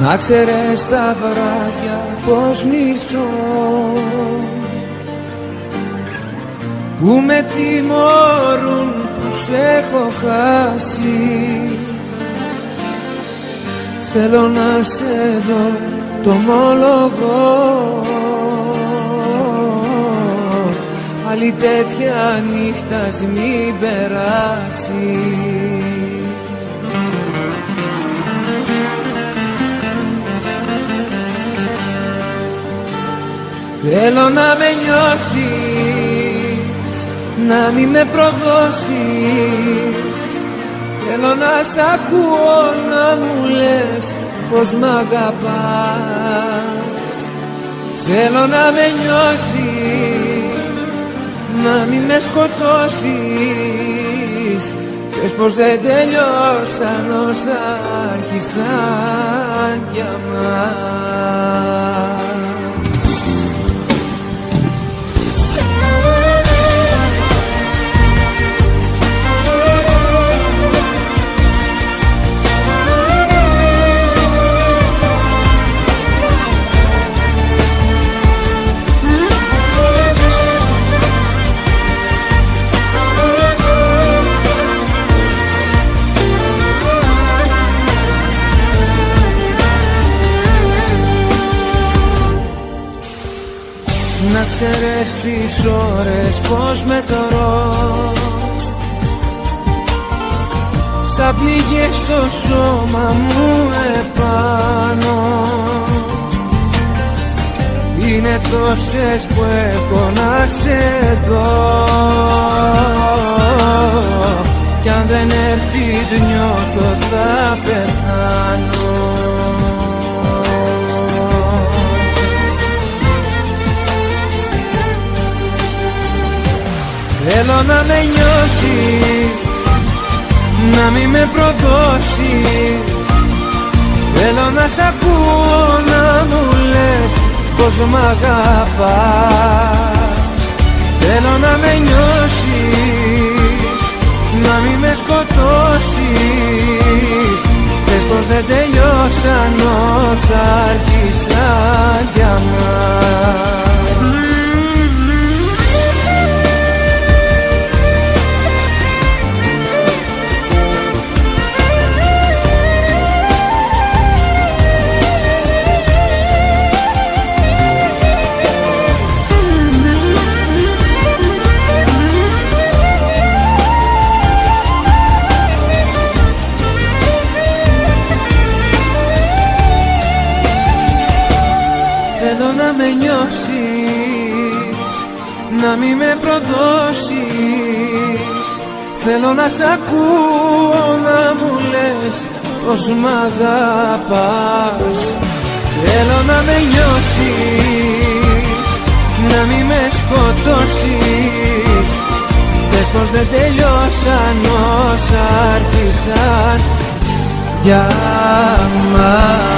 Να ξέρεις τα βράδια πως μισώ, που με τιμωρούν που σ' έχω χάσει. Θέλω να σε δω, το ομολογώ, άλλη τέτοια νύχτας μην περάσει. Θέλω να με νιώσεις, να μη με προδώσεις. Θέλω να σ' ακούω να μου λες πως μ' αγαπάς. Θέλω να με νιώσεις, να μη με σκοτώσεις. Πες πως δεν τελειώσαν όσα άρχισαν για μας. Να ξέρεις τις ώρες πως μετρώ, σαν πληγές στο σώμα μου επάνω. Είναι τόσες που έχω να σε δω, κι αν δεν έρθεις νιώθω θα πεθάνω. Θέλω να με νιώσεις, να μη με προδώσεις. Θέλω να σ' ακούω να μου λες πως μ' αγαπάς. Θέλω να με νιώσεις, να μη με σκοτώσεις. Πες πως δεν τελειώσαν όσα άρχισαν για μας. Θέλω να με νιώσεις, να μη με προδώσεις. Θέλω να σ' ακούω να μου λες πως μ' αγαπάς. Θέλω να με νιώσεις, να μη με σκοτώσεις. Πες πως δεν τελειώσαν όσα άρχισαν για μας.